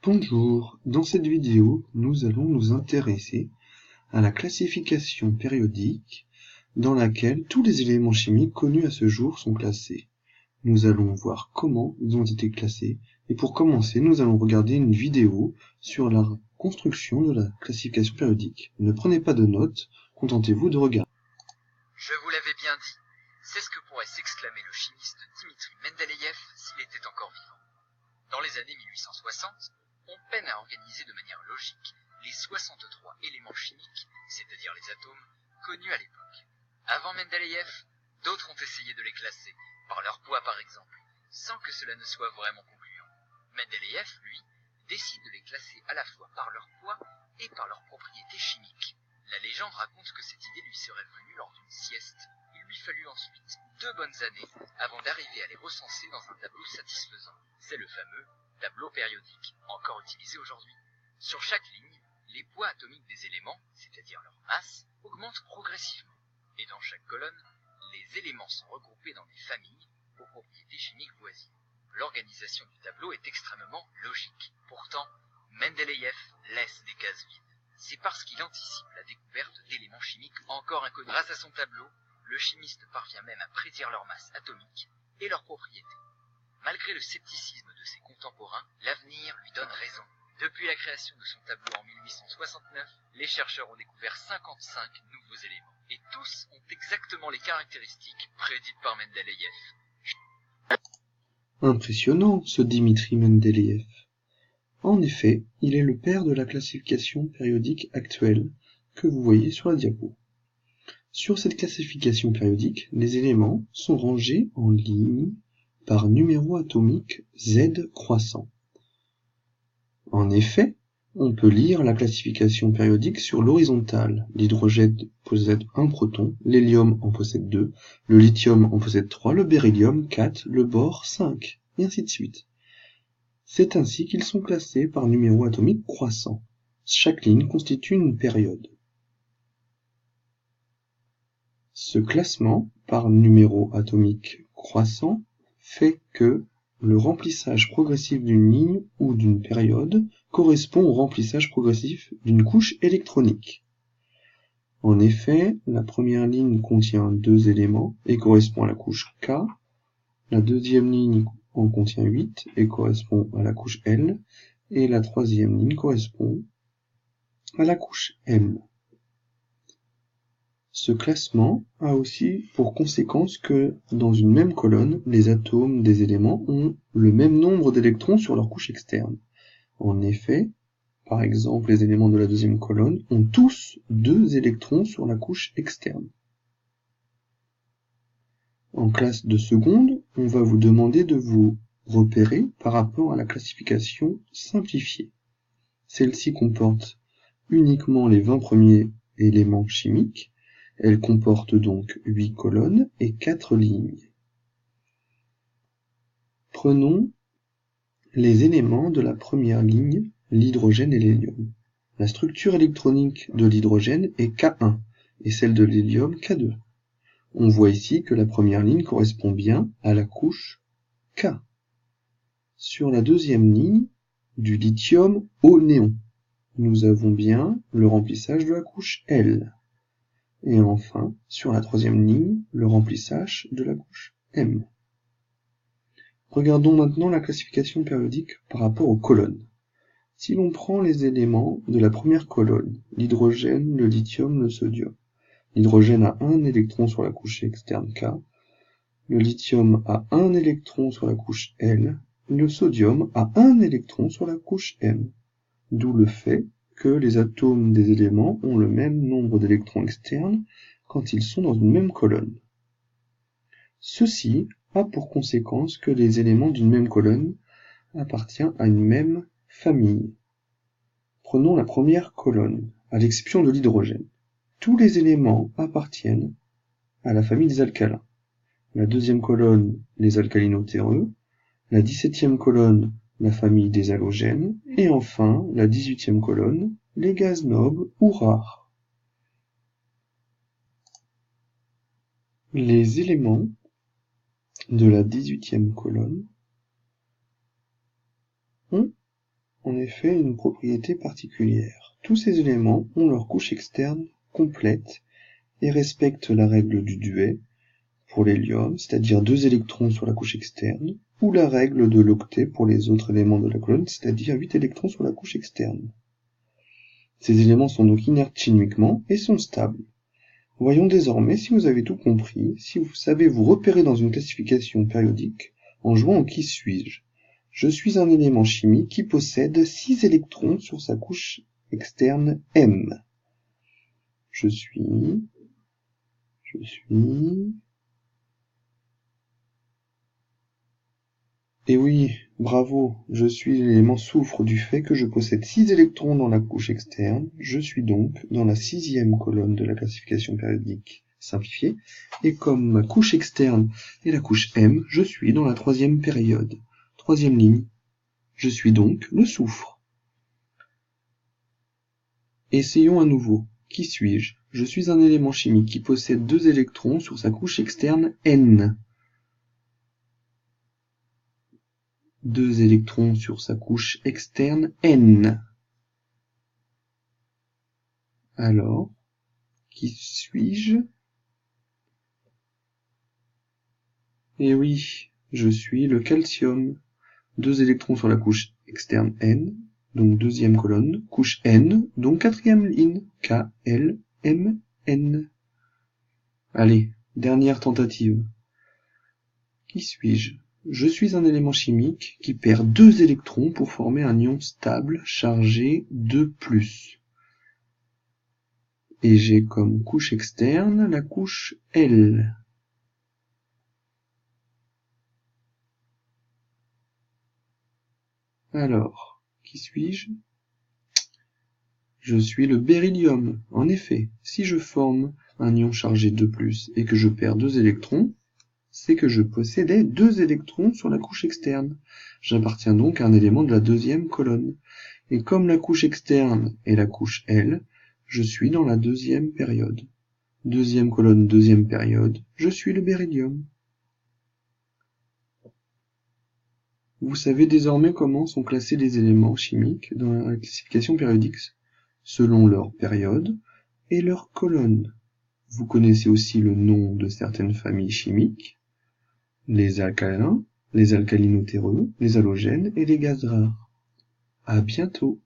Bonjour, dans cette vidéo, nous allons nous intéresser à la classification périodique dans laquelle tous les éléments chimiques connus à ce jour sont classés. Nous allons voir comment ils ont été classés et pour commencer, nous allons regarder une vidéo sur la construction de la classification périodique. Ne prenez pas de notes, contentez-vous de regarder. Je vous l'avais bien dit, c'est ce que pourrait s'exclamer le chimiste Dimitri Mendeleïev s'il était encore vivant. Dans les années 1860, on peine à organiser de manière logique les 63 éléments chimiques, c'est-à-dire les atomes, connus à l'époque. Avant Mendeleïev, d'autres ont essayé de les classer, par leur poids par exemple, sans que cela ne soit vraiment concluant. Mendeleïev, lui, décide de les classer à la fois par leur poids et par leurs propriétés chimiques. La légende raconte que cette idée lui serait venue lors d'une sieste. Il lui fallut ensuite 2 bonnes années avant d'arriver à les recenser dans un tableau satisfaisant. C'est le fameux tableau périodique, encore utilisé aujourd'hui. Sur chaque ligne, les poids atomiques des éléments, c'est-à-dire leur masse, augmentent progressivement. Et dans chaque colonne, les éléments sont regroupés dans des familles aux propriétés chimiques voisines. L'organisation du tableau est extrêmement logique. Pourtant, Mendeleïev laisse des cases vides. C'est parce qu'il anticipe la découverte d'éléments chimiques encore inconnus. Grâce à son tableau, le chimiste parvient même à prédire leur masse atomique et leurs propriétés. Malgré le scepticisme de ses contemporains, l'avenir lui donne raison. Depuis la création de son tableau en 1869, les chercheurs ont découvert 55 nouveaux éléments. Et tous ont exactement les caractéristiques prédites par Mendeleïev. Impressionnant, ce Dimitri Mendeleïev. En effet, il est le père de la classification périodique actuelle que vous voyez sur la diapo. Sur cette classification périodique, les éléments sont rangés en lignes par numéro atomique Z croissant. En effet, on peut lire la classification périodique sur l'horizontale. L'hydrogène possède un proton, l'hélium en possède 2, le lithium en possède 3, le beryllium 4, le bore 5, et ainsi de suite. C'est ainsi qu'ils sont classés par numéro atomique croissant. Chaque ligne constitue une période. Ce classement par numéro atomique croissant fait que le remplissage progressif d'une ligne ou d'une période correspond au remplissage progressif d'une couche électronique. En effet, la première ligne contient 2 éléments et correspond à la couche K, la deuxième ligne en contient 8 et correspond à la couche L, et la troisième ligne correspond à la couche M. Ce classement a aussi pour conséquence que, dans une même colonne, les atomes des éléments ont le même nombre d'électrons sur leur couche externe. En effet, par exemple, les éléments de la deuxième colonne ont tous 2 électrons sur la couche externe. En classe de seconde, on va vous demander de vous repérer par rapport à la classification simplifiée. Celle-ci comporte uniquement les 20 premiers éléments chimiques. Elle comporte donc 8 colonnes et 4 lignes. Prenons les éléments de la première ligne, l'hydrogène et l'hélium. La structure électronique de l'hydrogène est K1 et celle de l'hélium K2. On voit ici que la première ligne correspond bien à la couche K. Sur la deuxième ligne, du lithium au néon, nous avons bien le remplissage de la couche L. Et enfin, sur la troisième ligne, le remplissage de la couche M. Regardons maintenant la classification périodique par rapport aux colonnes. Si l'on prend les éléments de la première colonne, l'hydrogène, le lithium, le sodium, l'hydrogène a 1 électron sur la couche externe K, le lithium a 1 électron sur la couche L, le sodium a 1 électron sur la couche M, d'où le fait que les atomes des éléments ont le même nombre d'électrons externes quand ils sont dans une même colonne. Ceci a pour conséquence que les éléments d'une même colonne appartiennent à une même famille. Prenons la première colonne, à l'exception de l'hydrogène. Tous les éléments appartiennent à la famille des alcalins. La deuxième colonne, les alcalinotéreux, la 17e colonne, la famille des halogènes, et enfin, la 18e colonne, les gaz nobles ou rares. Les éléments de la 18e colonne ont en effet une propriété particulière. Tous ces éléments ont leur couche externe complète et respectent la règle du duet pour l'hélium, c'est-à-dire 2 électrons sur la couche externe, ou la règle de l'octet pour les autres éléments de la colonne, c'est-à-dire 8 électrons sur la couche externe. Ces éléments sont donc inertes chimiquement et sont stables. Voyons désormais si vous avez tout compris, si vous savez vous repérer dans une classification périodique en jouant au qui suis-je. Je suis un élément chimique qui possède 6 électrons sur sa couche externe M. Je suis... Et oui, bravo, je suis l'élément soufre du fait que je possède 6 électrons dans la couche externe, je suis donc dans la 6e colonne de la classification périodique simplifiée, et comme ma couche externe est la couche M, je suis dans la 3e période, 3e ligne, je suis donc le soufre. Essayons à nouveau, qui suis-je? Je suis un élément chimique qui possède 2 électrons sur sa couche externe N. 2 électrons sur sa couche externe N. Alors, qui suis-je? Eh oui, je suis le calcium. 2 électrons sur la couche externe N, donc 2e colonne, couche N, donc 4e ligne, K, L, M, N. Allez, dernière tentative. Qui suis-je? Je suis un élément chimique qui perd 2 électrons pour former un ion stable chargé 2+. Et j'ai comme couche externe la couche L. Alors, qui suis-je? Je suis le beryllium. En effet, si je forme un ion chargé 2+, et que je perds 2 électrons, c'est que je possédais 2 électrons sur la couche externe. J'appartiens donc à un élément de la 2e colonne. Et comme la couche externe est la couche L, je suis dans la 2e période. 2e colonne, 2e période, je suis le beryllium. Vous savez désormais comment sont classés les éléments chimiques dans la classification périodique selon leur période et leur colonne. Vous connaissez aussi le nom de certaines familles chimiques, les alcalins, les alcalinotéreux, les halogènes et les gaz rares. À bientôt.